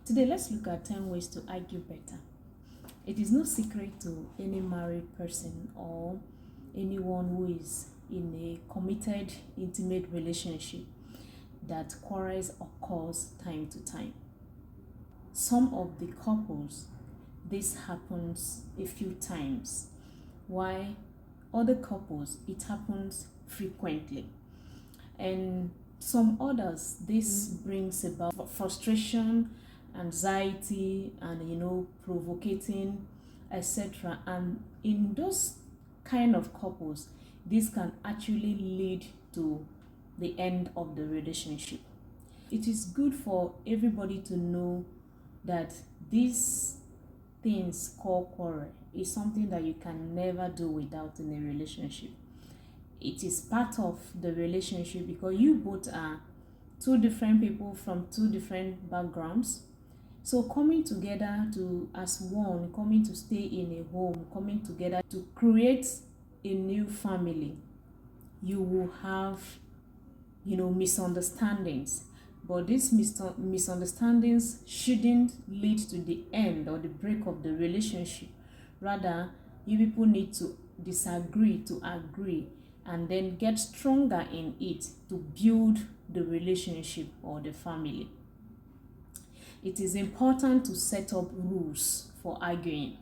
Today, let's look at 10 ways to argue better. It is no secret to any married person or anyone who is in a committed, intimate relationship that quarrels occurs time to time. Some of the couples, this happens a few times, while other couples, it happens frequently. And some others, this brings about frustration, anxiety, and provocating, etc. And in those kind of couples, this can actually lead to the end of the relationship. It is good for everybody to know that these things called quarrel is something that you can never do without in a relationship. It is part of the relationship because you both are two different people from two different backgrounds. So coming together to as one, coming to stay in a home, coming together to create a new family, you will have misunderstandings. But these misunderstandings shouldn't lead to the end or the break of the relationship. Rather, you people need to disagree to agree and then get stronger in it to build the relationship or the family. It is important to set up rules for arguing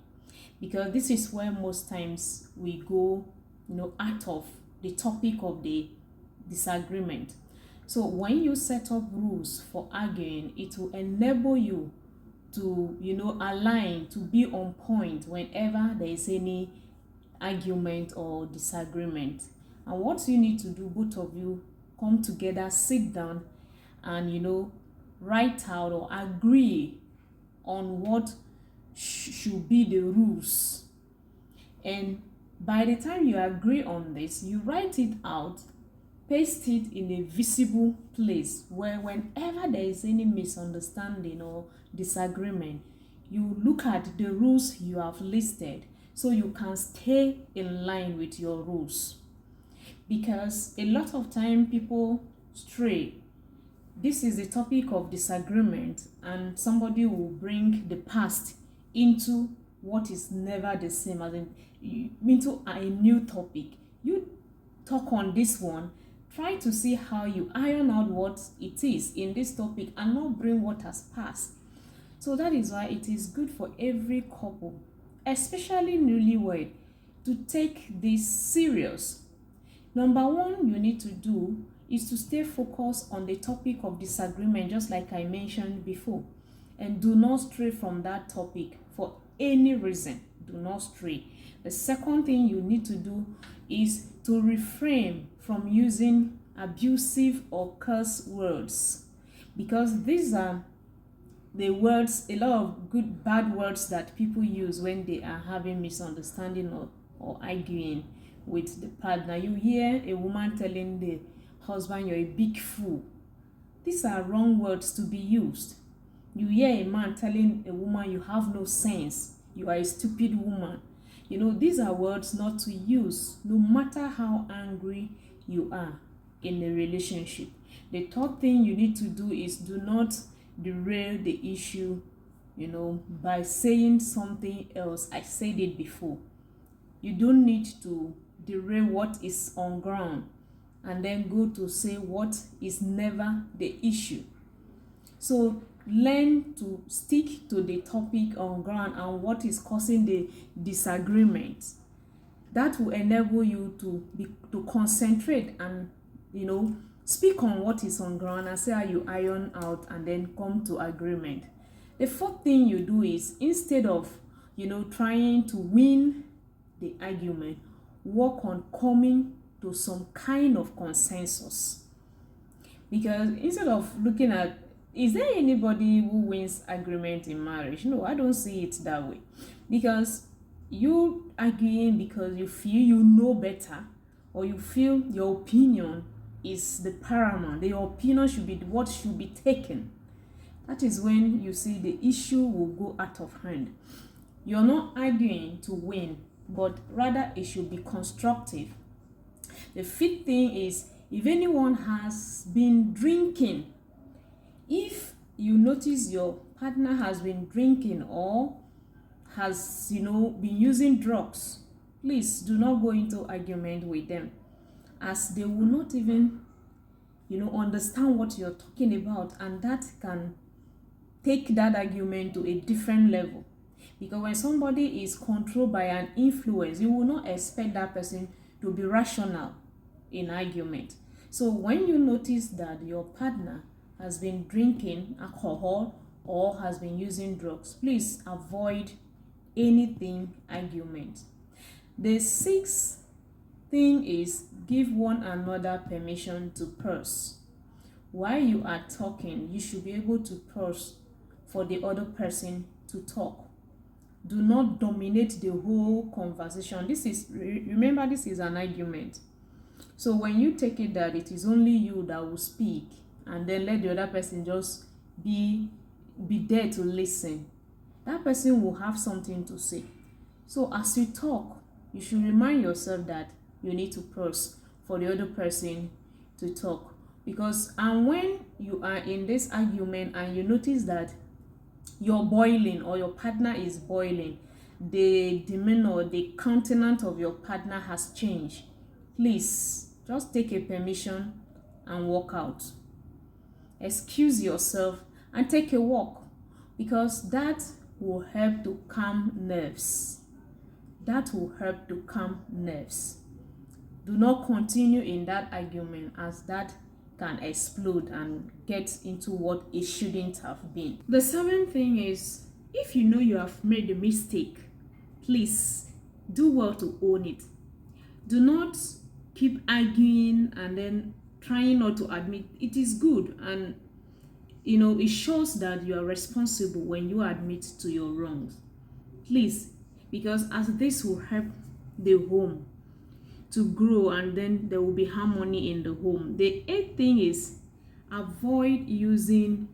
because this is where most times we go out of the topic of the disagreement. So when you set up rules for arguing, it will enable you to align, to be on point whenever there is any argument or disagreement. And what you need to do, both of you come together, sit down, and write out or agree on what should be the rules. And by the time you agree on this, you write it out, paste it in a visible place where whenever there is any misunderstanding or disagreement, you look at the rules you have listed so you can stay in line with your rules. Because a lot of time people stray. This is the topic of disagreement, and somebody will bring the past into what is never the same, as into a new topic. You talk on this one, try to see how you iron out what it is in this topic and not bring what has passed. So that is why it is good for every couple, especially newlywed, to take this serious. Number one you need to do is to stay focused on the topic of disagreement, just like I mentioned before, and do not stray from that topic for any reason. Do not stray. The second thing you need to do is to refrain from using abusive or curse words, because these are the words, a lot of bad words that people use when they are having misunderstanding or arguing with the partner. You hear a woman telling the husband, "You're a big fool." These are wrong words to be used. You hear a man telling a woman, "You have no sense. You are a stupid woman." These are words not to use, no matter how angry you are in a relationship. The third thing you need to do is do not derail the issue, by saying something else. I said it before. You don't need to derail what is on ground and then go to say what is never the issue. So learn to stick to the topic on ground and what is causing the disagreement. That will enable you to concentrate and speak on what is on ground and say how you iron out and then come to agreement. The fourth thing you do is, instead of trying to win the argument, work on coming to some kind of consensus. Because instead of looking at, is there anybody who wins agreement in marriage? No, I don't see it that way. Because you arguing because you feel you know better, or you feel your opinion is the paramount, your opinion should be what should be taken. That is when you see the issue will go out of hand. You're not arguing to win, but rather it should be constructive. The fifth thing is, if anyone has been drinking, if you notice your partner has been drinking or has, been using drugs, please do not go into argument with them, as they will not even, understand what you're talking about, and that can take that argument to a different level. Because when somebody is controlled by an influence, you will not expect that person to be rational in argument. So when you notice that your partner has been drinking alcohol or has been using drugs, please avoid anything argument. The sixth thing is give one another permission to pause. While you are talking, you should be able to pause for the other person to talk. Do not dominate the whole conversation. Remember, this is an argument. So when you take it that it is only you that will speak, and then let the other person just be there to listen, that person will have something to say. So as you talk, you should remind yourself that you need to pause for the other person to talk. And when you are in this argument and you notice that you're boiling or your partner is boiling, the demeanor, the countenance of your partner has changed, please just take a permission and walk out. Excuse yourself and take a walk, because that will help to calm nerves. That will help to calm nerves. Do not continue in that argument, as that can explode and get into what it shouldn't have been. The seventh thing is, if you know you have made a mistake, please do well to own it. Do not keep arguing and then trying not to admit. It is good, and it shows that you are responsible when you admit to your wrongs. Please, because as this will help the home to grow, and then there will be harmony in the home. The eighth thing is avoid using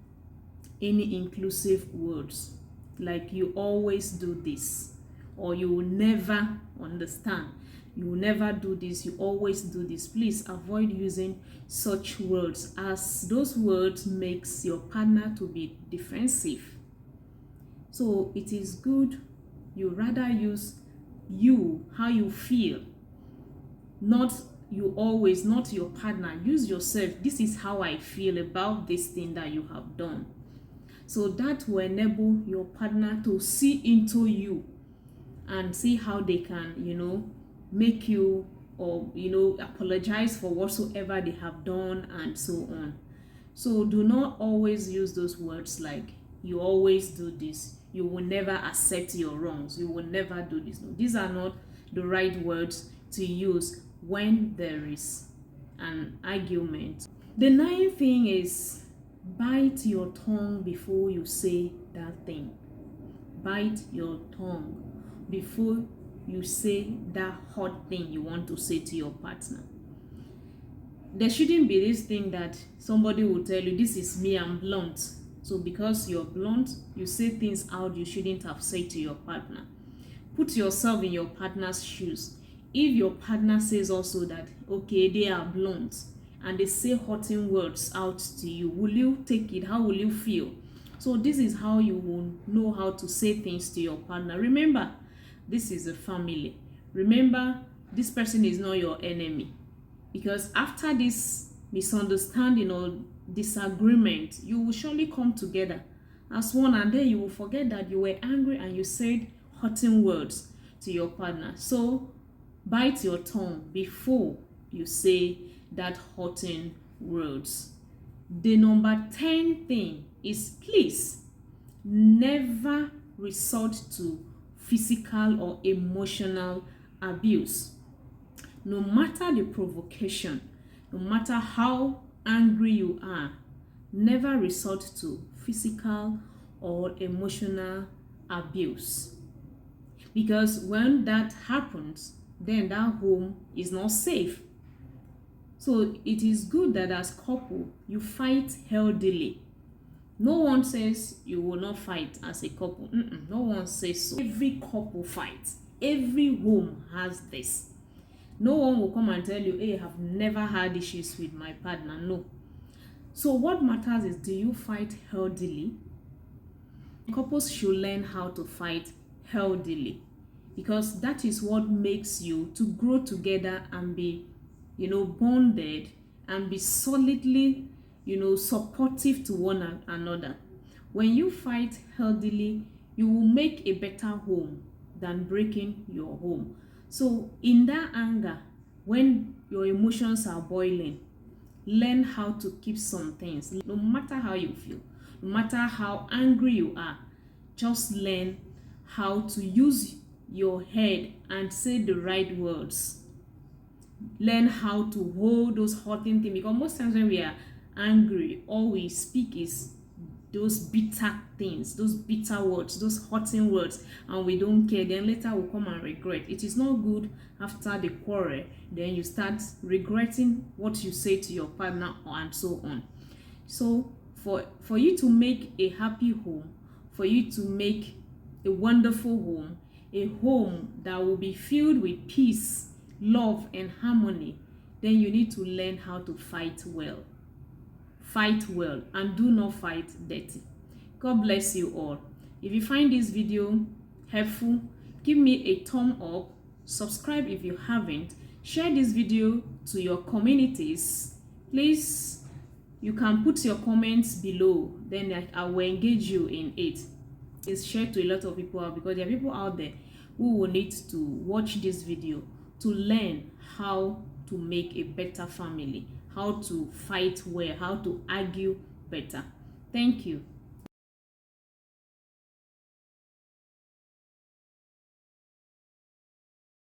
any inclusive words like "you always do this" or "you will never understand," "you will never do this," "you always do this." Please avoid using such words, as those words makes your partner to be defensive. So it is good you rather use you, how you feel, not you always, not your partner. Use yourself. This is how I feel about this thing that you have done. So that will enable your partner to see into you and see how they can, make you, or, apologize for whatsoever they have done and so on. So do not always use those words like "you always do this," "you will never accept your wrongs," "you will never do this." No, these are not the right words to use when there is an argument. The ninth thing is bite your tongue before you say that thing. Bite your tongue before you say that hot thing you want to say to your partner. There shouldn't be this thing that somebody will tell you, "This is me, I'm blunt." So because you're blunt, you say things out you shouldn't have said to your partner. Put yourself in your partner's shoes. If your partner says also that, okay, they are blunt, and they say hurting words out to you, will you take it? How will you feel? So this is how you will know how to say things to your partner. Remember, this is a family. Remember, this person is not your enemy. Because after this misunderstanding or disagreement, you will surely come together as one, and then you will forget that you were angry and you said hurting words to your partner. So bite your tongue before you say that hurting words. The number 10 thing is, please never resort to physical or emotional abuse. No matter the provocation, no matter how angry you are, never resort to physical or emotional abuse. Because when that happens, then that home is not safe. So it is good that as couple, you fight healthily. No one says you will not fight as a couple. No one says so. Every couple fights. Every home has this. No one will come and tell you, "Hey, I have never had issues with my partner." No. So what matters is, do you fight healthily? Couples should learn how to fight healthily, because that is what makes you to grow together and be, bonded, and be solidly, supportive to one another. When you fight healthily, you will make a better home than breaking your home. So in that anger, when your emotions are boiling, learn how to keep some things. No matter how you feel, no matter how angry you are, just learn how to use your head and say the right words. Learn how to hold those hurting things, because most times when we are angry, all we speak is those bitter things, those bitter words, those hurting words, and we don't care. Then later we'll come and regret. It is not good after the quarrel, then you start regretting what you say to your partner and so on. So for you to make a happy home, for you to make a wonderful home, a home that will be filled with peace, love, and harmony, then you need to learn how to fight well. Fight well and do not fight dirty. God bless you all. If you find this video helpful, give me a thumb up, subscribe if you haven't, share this video to your communities. Please, you can put your comments below, then I will engage you in it. It's shared to a lot of people, because there are people out there who will need to watch this video to learn how to make a better family, how to fight well, how to argue better. Thank you.